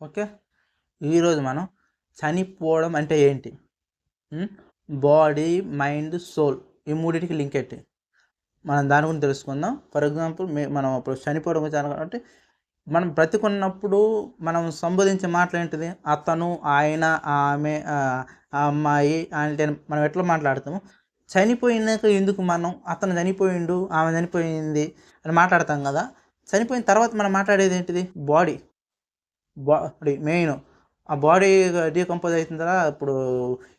Okay. ఈరోజు మనం చనిపోవడం అంటే ఏంటి? బాడీ, మైండ్, సోల్ ఈ మూడిటికి లింక్ ఏంటి? మనం దాని గురించి తెలుసుకుందాం. ఫర్ ఎగ్జాంపుల్ మనం ఇప్పుడు చనిపోవడం గురించి అంటే మనం బ్రతికున్నప్పుడు మనం సంబోధించే మాటలేంటిది? అతను, ఆయన, ఆమె, ఆ అమ్మాయి అంటే మనం ఎట్లా మాట్లాడతాము? చనిపోయినాక ఎందుకు మనం అతను చనిపోయిండు, ఆమె చనిపోయింది అని మాట్లాడతాం కదా! చనిపోయిన తర్వాత మనం మాట్లాడేది ఏంటిది? బాడీ. Body main. ఆ బాడీ డీకంపోజ్ అయితుంది కదా! ఇప్పుడు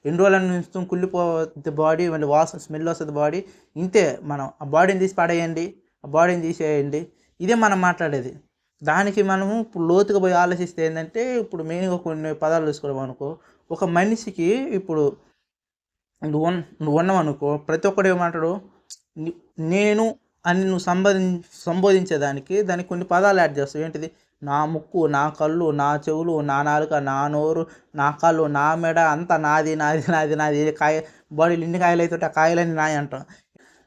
ఎన్ని రోజులని ఉంచుతాం, కుళ్ళిపోద్ది బాడీ, మళ్ళీ వాసన స్మెల్ వస్తది బాడీ. ఇంతే మనం ఆ బాడీని తీసి పడేయండి, ఆ బాడీని తీసేయండి. ఇదే మనం మాట్లాడేది. దానికి మనము ఇప్పుడు లోతుగా పోయి ఆలోచిస్తే ఏందంటే, ఇప్పుడు మెయిన్‌గా కొన్ని పదాలు తీసుకున్నామనుకో, ఒక మనిషికి ఇప్పుడు నువ్వున్నావనుకో, ప్రతి ఒక్కడు ఏమంటాడు? ని నేను అని నువ్వు సంబోధించేదానికి దానికి కొన్ని పదాలు యాడ్ చేస్తావు. ఏంటిది? నా ముక్కు, నా కళ్ళు, నా చెవులు, నా నాలుక, నా నోరు, నా కాళ్ళు, నా మెడ అంతా నాది, నాది, నాది, నాది. బాడీలో ఎన్ని కాయలైతుంటే ఆ కాయలన్నీ నాయి అంటాం.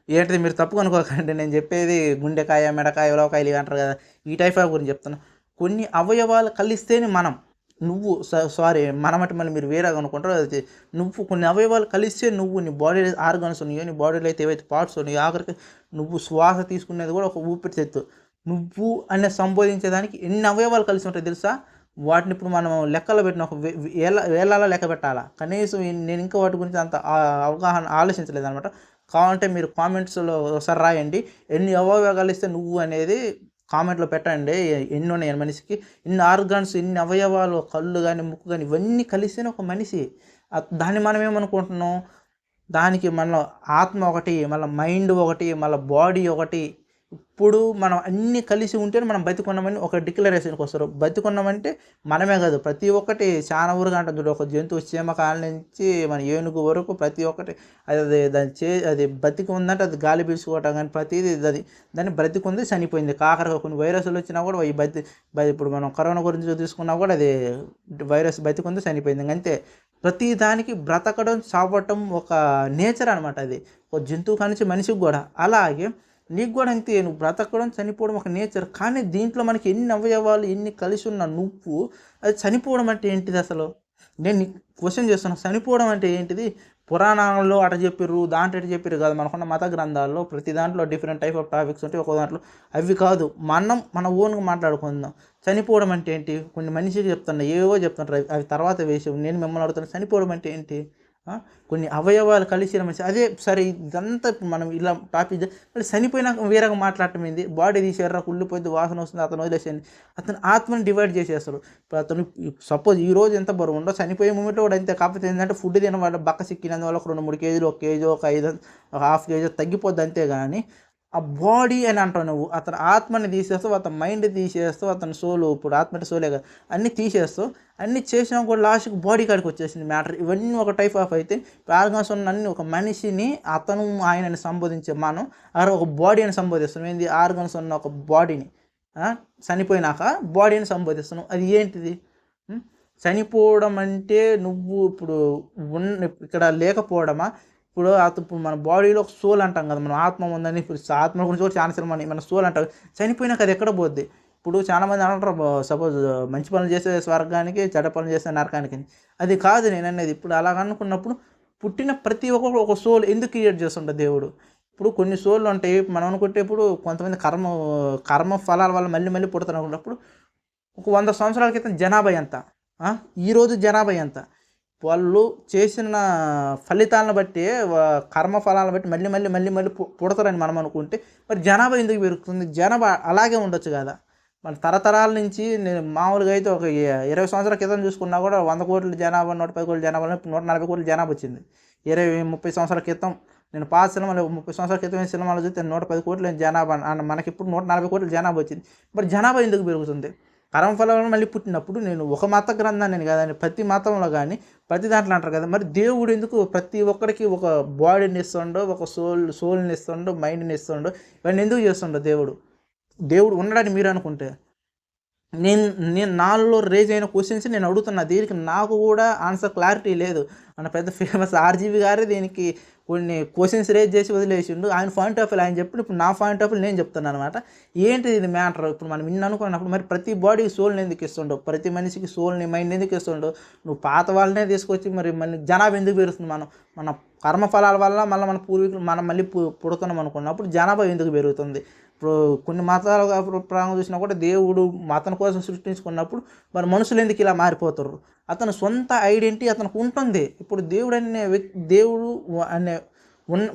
ఏంటిది మీరు తప్పుగా అనుకోకండి. నేను చెప్పేది గుండెకాయ, మెడకాయ, ఉలవకాయలు ఇవి అంటారు కదా! ఈ టైప్ ఆఫ్ గురించి చెప్తున్నా. కొన్ని అవయవాలు కలిస్తేనే మనం. నువ్వు సారీ మనమంటే మళ్ళీ మీరు వేరేగా అనుకుంటారు. అది నువ్వు కొన్ని అవయవాలు కలిస్తే నువ్వు నీ బాడీ ఆర్గాన్స్ ఉన్నాయో, నీ బాడీలో అయితే ఏవైతే పార్ట్స్ ఉన్నాయో, ఆఖరికి నువ్వు శ్వాస తీసుకునేది కూడా ఒక ఊపిరితిత్తు. నువ్వు అనే సంబోధించేదానికి ఎన్ని అవయవాలు కలిసి ఉంటాయో తెలుసా? వాటిని ఇప్పుడు మనం లెక్కలో పెట్టిన ఒక వేళల్లో లెక్క పెట్టాలా? కనీసం నేను ఇంకా వాటి గురించి అంత అవగాహన ఆలోచించలేదనమాట. కావాలంటే మీరు కామెంట్స్‌లో ఒకసారి రాయండి. ఎన్ని అవయవాలు ఇస్తే నువ్వు అనేది కామెంట్‌లో పెట్టండి. ఎన్ని ఉన్నాయి మనిషికి, ఇన్ని ఆర్గాన్స్, ఇన్ని అవయవాలు, కళ్ళు గాని, ముక్కు గాని ఇవన్నీ కలిస్తేనే ఒక మనిషి. దాన్ని మనం ఏమనుకుంటున్నాం? దానికి మనలో ఆత్మ ఒకటి, మళ్ళా మైండ్ ఒకటి, మళ్ళా బాడీ ఒకటి. ఇప్పుడు మనం అన్నీ కలిసి ఉంటేనే మనం బతికున్నామని ఒక డిక్లరేషన్‌కొస్తారు. బతికున్నామంటే మనమే కాదు, ప్రతి ఒక్కటి చాలా ఊరుగా అంటాం చూడు. ఒక జంతువు చీమ కాళ్ళ నుంచి మన ఏనుగు వరకు ప్రతి ఒక్కటి అది బతికి ఉందంటే అది గాలి పీల్చుకోవటం గానీ ప్రతీది అది దాన్ని బ్రతికుంది, చనిపోయింది. కాకరగా కొన్ని వైరస్‌లు వచ్చినా కూడా ఈ ఇప్పుడు మనం కరోనా గురించి తీసుకున్నా కూడా అది వైరస్ బతికుంది, చనిపోయింది. ఇంగంతే. ప్రతి దానికి బ్రతకడం, చావటం ఒక నేచర్ అనమాట అది. ఒక జంతువు కానించి మనిషికి గూడా. అలాగే నీకు గూడా అంతే. నువ్వు బ్రతకడం, చనిపోవడం ఒక నేచర్. కానీ దీంట్లో మనకి ఎన్ని అవయవాలు, ఎన్ని కలిసున్న నువ్వు, అది చనిపోవడం అంటే ఏంటిదసలు? నేను నీకు క్వెషన్ చేస్తున్నా. చనిపోవడం అంటే ఏంటిది? పురాణాల్లో అట జెప్పిర్రు, దాంట్లో ఇట జెప్పిర్రు గాదు. మనకున్న మత గ్రంథాల్లో ప్రతి దాంట్లో డిఫరెంట్ టైప్ ఆఫ్ టాపిక్స్ ఉంటాయి. ఒక్కో దాంట్లో అవి కాదు. మనం మన ఓన్‌గా మాట్లాడుకుందాం. చనిపోవడం అంటే ఏంటి? కొన్ని మనిషికి చెప్తున్నా, ఏవేవో చెప్తుంటారు. అవి అవి తర్వాత విషయం. నేను మిమ్మల్ని అడుగుతున్నా, చనిపోవడం అంటే ఏంటి? ఆ! కొన్ని అవయవాలు కలిసిన మనిషి. అదే సరే ఇదంతా ఇప్పుడు మనం ఇలా టాపిక్ మళ్ళీ చనిపోయినాక వేరేగా మాట్లాడటం ఏంది? బాడీ తీసేర్రా, కుళ్ళిపోద్ది, వాసన వస్తుంది, అతను వదిలేసేయండి. అతని ఆత్మని డివైడ్ చేసేస్తాడు. ఇప్పుడు అతను సపోజ్ ఈరోజు ఎంత బరువుండో చనిపోయే మూమెంట్‌లో కూడా అంతే. కాకపోతే ఏంటంటే ఫుడ్ తినడం వల్ల బక్క చిక్కినందువల్ల ఒక 2, 3 కేజీలు, ఒక కేజీ, ఒక 5 ఒక హాఫ్ కేజీ తగ్గిపోద్ది అంతే గాని, ఆ బాడీ అని అంటావు నువ్వు. అతని ఆత్మని తీసేస్తావు, అతని మైండ్ తీసేస్తావు, అతని సోలు ఇప్పుడు ఆత్మ అంటే సోలే కదా! అన్నీ తీసేస్తావు. అన్నీ చేసినా కూడా లాస్ట్‌కి బాడీ కాడికి వచ్చేసింది మ్యాటర్. ఇవన్నీ ఒక టైప్ ఆఫ్ అయితే ఆర్గాన్స్ ఉన్న అన్ని ఒక మనిషిని అతను, ఆయనని సంబోధించే మనం ఒక బాడీ అని సంబోధిస్తున్నాం. ఏంది? ఆర్గాన్స్ ఉన్న ఒక బాడీని. ఆ! చనిపోయినాక బాడీని సంబోధిస్తున్నాం. అది ఏంటిది? హ్మ్. చనిపోవడం అంటే నువ్వు ఇప్పుడు ఇక్కడ లేకపోవడమా? ఇప్పుడు మన బాడీలో ఒక సోల్ అంటాం కదా! మనం ఆత్మ ఉందని, ఇప్పుడు ఆత్మ గురించి కూడా చాలా సినిమా మన సోల్ అంటారు. చనిపోయినాక అది ఎక్కడ పోద్ది? ఇప్పుడు చాలామంది అంటారు సపోజ్ మంచి పనులు చేస్తే స్వర్గానికి, చెడ్డ పనులు చేస్తే నరకానికని. అది కాదు నేననేది. ఇప్పుడు అలాగనుకున్నప్పుడు పుట్టిన ప్రతి ఒక్కరు ఒక సోల్ ఎందుకు క్రియేట్ చేస్తుంటాడు దేవుడు? ఇప్పుడు కొన్ని సోల్‌లు ఉంటాయి. మనం అనుకుంటే ఇప్పుడు కొంతమంది కర్మ ఫలాల వల్ల మళ్ళీ మళ్ళీ పుడతారనుకున్నప్పుడు ఒక 100 సంవత్సరాల క్రితం జనాభా ఎంత? ఆ! ఈరోజు జనాభా ఎంత? వాళ్ళు చేసిన ఫలితాలను బట్టి కర్మ ఫలాలను బట్టి మళ్ళీ మళ్ళీ మళ్ళీ మళ్ళీ పుడతారని మనం అనుకుంటే మరి జనాభా ఎందుకు పెరుగుతుంది? జనాభా అలాగే ఉండొచ్చు గదా! మన తరతరాల నుంచి నేను మామూలుగా అయితే ఒక 20 సంవత్సరాల క్రితం చూసుకున్నా కూడా 100,00,00,000 జనాభా, 110,00,00,000 జనాభా, ఇప్పుడు 140,00,00,000 జనాభా వచ్చింది. 20, 30 సంవత్సరాల క్రితం నేను పాత సినిమాలు 30 సంవత్సరాల క్రితం సినిమాలు చూస్తే 110,00,00,000 జనాభా మనకిప్పుడు 140,00,00,000 జనాభా వచ్చింది. మరి జనాభా ఎందుకు పెరుగుతుంది? కర్మఫలాలను మళ్ళీ పుట్టినప్పుడు నేను ఒక మత గ్రంథాన్ని కాదండి, ప్రతి మతంలో గాని, ప్రతి దాంట్లో అంటారు కదా! మరి దేవుడు ఎందుకు ప్రతి ఒక్కడికి ఒక బాడీని ఇస్తుండో, ఒక సోల్‌ని ఇస్తుండో, మైండ్‌ని ఇస్తుండో, ఇవన్నీ ఎందుకు చేస్తుండో దేవుడు? దేవుడు ఉండడని మీరనుకుంటే. నేను నేను నాలో రేజ్ అయిన క్వశ్చన్స్ నేను అడుగుతున్నా. దీనికి నాకు కూడా ఆన్సర్ క్లారిటీ లేదు. మన పెద్ద ఫేమస్ ఆర్‌జీవి గారే దీనికి కొన్ని క్వశ్చన్స్ రేజ్ చేసి వదిలేసిండు. ఆయన పాయింట్ ఆఫ్ వ్యూ ఆయన చెప్పిండు. ఇప్పుడు నా పాయింట్ ఆఫ్ వ్యూ నేను చెప్తున్నాననమాట. ఏంటిది ఇది మ్యాటర్? ఇప్పుడు మనం ఇన్ని అనుకున్నప్పుడు మరి ప్రతి బాడీకి సోల్‌ని ఎందుకు ఇస్తుండవు? ప్రతి మనిషికి సోల్‌ని, మైండ్‌ని ఎందుకు ఇస్తుండవు? నువ్వు పాత వాళ్ళనే తీసుకొచ్చి మరి మళ్ళీ జనాభా ఎందుకు పెరుగుతుంది? మన కర్మఫలాల వల్ల మళ్ళీ మన పూర్వీకులు మనం మళ్ళీ పుడుతున్నాం అనుకున్నప్పుడు జనాభా ఎందుకు పెరుగుతుంది? ఇప్పుడు కొన్ని మతాల ప్రకారం చూసినా కూడా దేవుడు అతని కోసం సృష్టించుకున్నప్పుడు మరి మనుషులు ఎందుకు ఇలా మారిపోతారు? అతని సొంత ఐడెంటిటీ అతనికి ఉంటుంది. ఇప్పుడు దేవుడు అనే దేవుడు అనే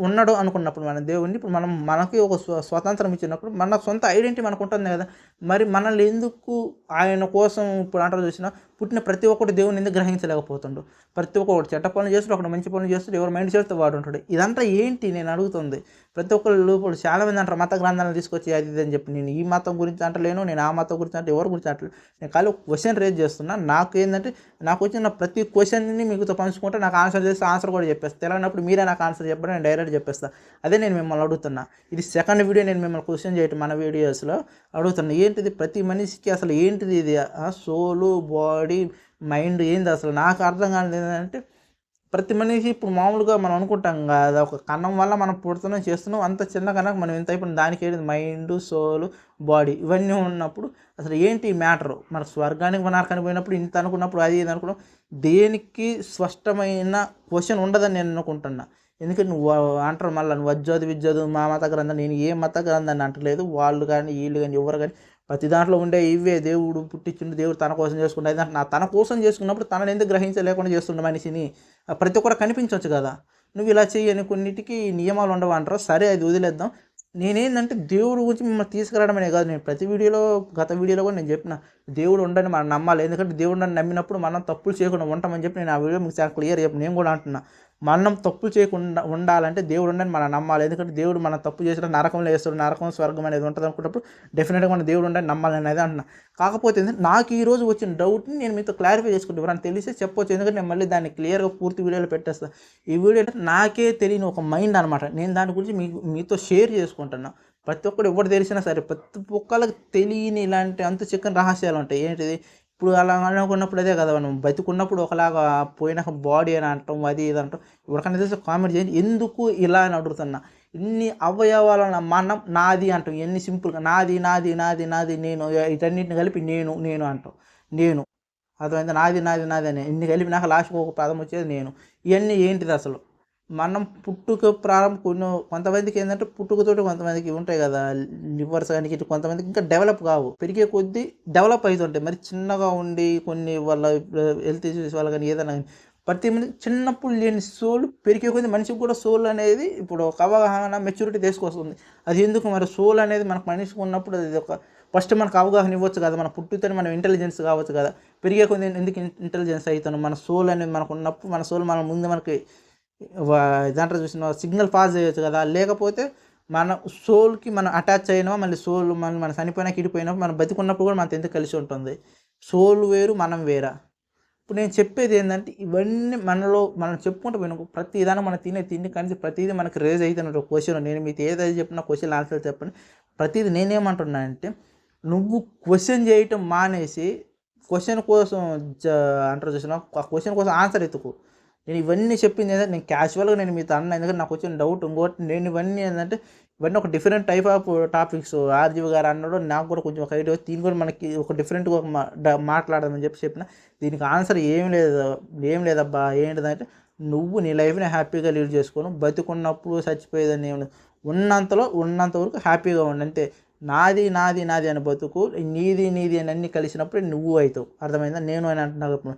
ఉన్నాడు అనుకున్నప్పుడు మన దేవుడిని ఇప్పుడు మనకి ఒక స్వతంత్రం ఇచ్చినప్పుడు మన సొంత ఐడెంటిటీ మనకు ఉంటుంది కదా. మరి మనల్ని ఎందుకు ఆయన కోసం ఇప్పుడు అంటారు చూసినా పుట్టిన ప్రతి ఒక్కటి దేవుని ఎందుకు గ్రహించలేకపోతుండు? ప్రతి ఒక్కటి చెడ్డ పనులు చేస్తాడు, ఒకటి మంచి పనులు చేస్తాడు, ఎవరు మైండ్ చేస్తే వాడు ఉంటాడు. ఇదంతా ఏంటి నేను అడుగుతుంది. ప్రతి ఒక్కళ్ళు ఇప్పుడు చాలామంది అంటారు మత గ్రంథాలను తీసుకొచ్చి అది ఇది అని చెప్పి. నేను ఈ మతం గురించి అంటలేను, నేను ఆ మతం గురించి అంటే ఎవరి గురించి అంటలేను. నేను ఖాళీ ఒక క్వశ్చన్ రేజ్ చేస్తున్నా. నాకు ఏంటంటే నాకు వచ్చిన ప్రతి క్వశ్చన్ని మీకుతో పంచుకుంటే నాకు ఆన్సర్ చేస్తే ఆన్సర్ కూడా చెప్పేస్తాను. తెలియనప్పుడు మీరే నాకు ఆన్సర్ చెప్పండి, నేను డైరెక్ట్ చెప్పేస్తాను. అదే నేను మిమ్మల్ని అడుగుతున్నా. ఇది సెకండ్ వీడియో నేను మిమ్మల్ని క్వశ్చన్ చేయటం మన వీడియోస్లో అడుగుతున్నా. ఏంటిది ప్రతి మనిషికి అసలు ఏంటిది ఇది సోలు, బాడీ, మైండ్ ఏంది అసలు నాకు అర్థం కానిది ఏంటంటే ప్రతి మనిషి ఇప్పుడు మామూలుగా మనం అనుకుంటాం కదా ఒక కన్నం వల్ల మనం పుడుతున్నాం చేస్తున్నాం అంత చిన్న కన్నా మనం ఎంత అయిపోయింది దానికి ఏంటి మైండ్, సోలు, బాడీ ఇవన్నీ ఉన్నప్పుడు అసలు ఏంటి మ్యాటరు? మన స్వర్గానికి నరకానికి పోయినప్పుడు ఇంత అనుకున్నప్పుడు అది ఇది అనుకున్నాం దేనికి స్పష్టమైన క్వశ్చన్ ఉండదని నేను అనుకుంటున్నా. ఎందుకంటే నువ్వు అంటారు మళ్ళీ నువ్వు అజ్జోది విజ్జోదు మా మత గ్రంథం నేను ఏ మత గ్రంథాన్ని అంటలేదు. వాళ్ళు కానీ వీళ్ళు కానీ ఎవరు కానీ ప్రతి దాంట్లో ఉండే ఇవే దేవుడు పుట్టించిండు, దేవుడు తన కోసం చేసుకుంటే అదంటే నా తన కోసం చేసుకున్నప్పుడు తనని ఎందుకు గ్రహించలేకుండా చేస్తుండే మనిషిని ప్రతి ఒక్కరు కనిపించవచ్చు కదా. నువ్వు ఇలా చేయని కొన్నిటికి నియమాలు ఉండవు అంటారు. సరే అది వదిలేద్దాం. నేనేంటంటే దేవుడి గురించి మిమ్మల్ని తీసుకురావడమనే కాదు. నేను ప్రతి వీడియోలో గత వీడియోలో కూడా నేను చెప్పిన దేవుడు ఉండని మనం నమ్మాలి. ఎందుకంటే దేవుడు నమ్మినప్పుడు మనం తప్పులు చేయకుండా ఉంటామని చెప్పి నేను ఆ వీడియో మీకు చాలా క్లియర్ చెప్పి నేను కూడా అంటున్నా. మనం తప్పులు చేయకుండా ఉండాలంటే దేవుడు ఉండని మనం నమ్మాలి. ఎందుకంటే దేవుడు మనం తప్పు చేసిన నరకంలో వేస్తాడు, నరకం స్వర్గం అనేది ఉంటుంది అనుకున్నప్పుడు డెఫినెట్గా మన దేవుడు ఉండని నమ్మాలి అనేది అంటున్నా. కాకపోతే నాకు ఈ రోజు వచ్చిన డౌట్ని నేను మీతో క్లారిఫై చేసుకుంటే ఎవరైనా తెలిస్తే చెప్పొచ్చు. ఎందుకంటే నేను మళ్ళీ దాన్ని క్లియర్గా పూర్తి వీడియోలో పెట్టేస్తాను. ఈ వీడియో అంటే నాకే తెలియని ఒక మైండ్ అనమాట. నేను దాని గురించి మీతో షేర్ చేసుకుంటున్నా. ప్రతి ఒక్కరు ఎవరు తెలిసినా సరే ప్రతి ఒక్కళ్ళకి తెలియని ఇలాంటి అంత చిక్కని రహస్యాలు ఉంటాయి. ఏంటిది ఇప్పుడు అలా అనుకున్నప్పుడు అదే కదా మనం బతికున్నప్పుడు ఒకలాగా పోయినాక బాడీ అని అంటాం అది ఇది అంటాం. ఎవరికైనా తెలిసి కామెంట్ చేయండి ఎందుకు ఇలా అని అడుగుతున్నా. ఇన్ని అవయవాలను మనం నాది అంటాం. ఎన్ని సింపుల్గా నాది నాది నాది నాది నేను వీటన్నిటిని కలిపి నేను అంటాం. నేను అర్థమైంది నాది నాది నాది అని ఇన్ని కలిపి నాకు లాస్ట్కి ఒక పదం వచ్చేది నేను. ఇవన్నీ ఏంటిది అసలు? మనం పుట్టుక కొంతమందికి ఏంటంటే పుట్టుకతోటి కొంతమందికి ఉంటాయి కదా లివర్స్ కానీ ఇటు కొంతమందికి ఇంకా డెవలప్ కావు. పెరిగే కొద్దీ డెవలప్ అవుతుంటాయి. మరి చిన్నగా ఉండి కొన్ని వాళ్ళ హెల్త్ ఇష్యూస్ వల్ల కానీ ఏదైనా ప్రతి మంది చిన్నప్పుడు లేని సోల్ పెరిగే కొద్దీ మనిషికి కూడా సోల్ అనేది ఇప్పుడు ఒక అవగాహన మెచ్యూరిటీ తీసుకొస్తుంది. అది ఎందుకు మరి సోల్ అనేది మనకు మనిషికి ఉన్నప్పుడు అది ఒక ఫస్ట్ మనకు అవగాహన ఇవ్వచ్చు కదా. మన పుట్టుతోనే మనం ఇంటెలిజెన్స్ కావచ్చు కదా. పెరిగే కొద్దీ ఎందుకు ఇంటెలిజెన్స్ అవుతాను? మన సోల్ అనేది మనకు ఉన్నప్పుడు మన సోల్ మన ముందు మనకి దాంట్లో చూసిన సిగ్నల్ పాస్ చేయొచ్చు కదా. లేకపోతే మన సోల్కి మనం అటాచ్ అయినా మళ్ళీ సోల్ మన చనిపోయినాక ఇడిపోయినప్పుడు మనం బతికున్నప్పుడు కూడా మనతో ఎందుకు కలిసి ఉంటుంది? సోల్ వేరు మనం వేరా? ఇప్పుడు నేను చెప్పేది ఏంటంటే ఇవన్నీ మనలో మనం చెప్పుకుంటూ పోయిన ప్రతి విధానం మనం తినే తిండి కానీ ప్రతిదీ మనకి రేజ్ అవుతున్న క్వశ్చన్. నేను మీకు ఏదైతే చెప్పినా క్వశ్చన్ ఆన్సర్ చెప్పండి. ప్రతిదీ నేనేమంటున్నా అంటే నువ్వు క్వశ్చన్ చేయటం మానేసి క్వశ్చన్ కోసం అంటారు చూసిన ఆ క్వశ్చన్ కోసం ఆన్సర్ ఎత్తుకు. నేను ఇవన్నీ చెప్పింది ఏంటంటే నేను క్యాజువల్గా నేను మీతో అన్నా. ఎందుకంటే నాకు వచ్చిన డౌట్ ఇంకోటి నేను ఇవన్నీ ఏంటంటే ఇవన్నీ ఒక different type of topics. RGV గారు అన్నాడు నాకు కూడా కొంచెం ఒక ఐడియా దీని కూడా మనకి ఒక డిఫరెంట్గా మాట్లాడదామని చెప్పిన దీనికి ఆన్సర్ ఏం లేదబ్బా. ఏంటిదంటే నువ్వు నీ లైఫ్ని హ్యాపీగా లీడ్ చేసుకోను. బతికున్నప్పుడు చచ్చిపోయేదని ఏం లేదు. ఉన్నంత వరకు హ్యాపీగా ఉండి అంతే. నాది నాది నాది అని బతుకు. నీది నీది అని అన్నీ కలిసినప్పుడు నువ్వు అవుతావు. అర్థమైందా? నేను అని అంటున్నా.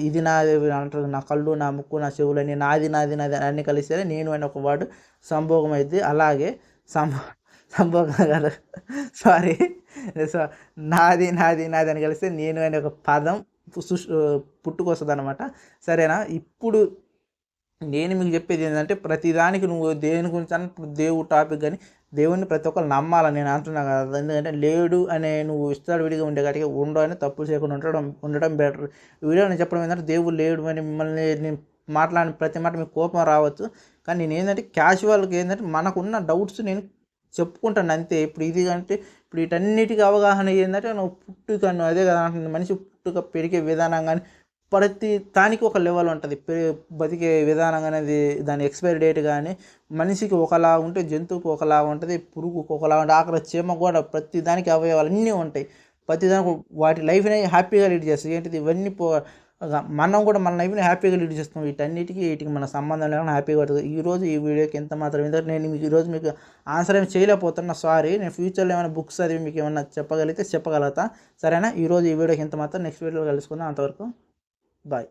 ఇది నాది అంటారు. నా కళ్ళు, నా ముక్కు, నా చెవులని నాది నాది నాది అన్నీ కలిస్తే నేను అని ఒక వర్డ్ సంభోగం అయితే అలాగే సంభోగం కాదు సారీ నాది నాది నాది అని కలిస్తే నేను అనే ఒక పదం పుట్టుకొస్తుంది అనమాట. సరేనా? ఇప్పుడు నేను మీకు చెప్పేది ఏంటంటే ప్రతిదానికి నువ్వు దేని గురించి అని ఇప్పుడు దేవుడు టాపిక్ కానీ దేవుడిని ప్రతి ఒక్కరు నమ్మాలని నేను అంటున్నా కదా. ఎందుకంటే లేడు అనే నువ్వు ఇస్తాడు విడిగా ఉండే కాటికి ఉండవు అని తప్పులు చేయకుండా ఉండడం బెటర్. వీడియో నేను చెప్పడం ఏంటంటే దేవుడు లేడు అని మిమ్మల్ని నేను మాట్లాడిన ప్రతి మాట మీకు కోపం రావచ్చు. కానీ నేను ఏంటంటే క్యాజువల్గా ఏంటంటే మనకున్న డౌట్స్ నేను చెప్పుకుంటాను అంతే. ఇప్పుడు ఇది అంటే ఇప్పుడు వీటన్నిటికి అవగాహన ఏంటంటే నువ్వు అదే కదా అంటుంది, మనిషి పుట్టుక పెరిగే విధానం కానీ ప్రతి దానికి ఒక లెవెల్ ఉంటుంది. బతికే విధానం అనేది దాని ఎక్స్పైరీ డేట్ కానీ మనిషికి ఒకలా ఉంటే జంతువుకి ఒకలా ఉంటుంది, పురుగుకి ఒకలా ఉంటుంది, ఆఖరి చీమ కూడా ప్రతి దానికి అవయవాలు అన్నీ ఉంటాయి. ప్రతి దానికి వాటి లైఫ్ని హ్యాపీగా లీడ్ చేస్తాయి. ఏంటిది ఇవన్నీ మనం కూడా మన లైఫ్ని హ్యాపీగా లీడ్ చేస్తాం. వీటికి మన సంబంధం లేకుండా హ్యాపీగా పడుతుంది. ఈరోజు ఈ వీడియోకి ఎంత మాత్రం ఎందుకంటే నేను మీకు ఈరోజు మీకు ఆన్సర్ ఏమి చేయలేకపోతున్నా, సారీ. నేను ఫ్యూచర్లో ఏమైనా బుక్స్ చదివి మీకు ఏమైనా చెప్పగలుగుతా. సరేనా? ఈరోజు ఈ వీడియోకి ఎంత మాత్రం, నెక్స్ట్ వీడియోలో కలుసుకుందాం. అంతవరకు బాయ్.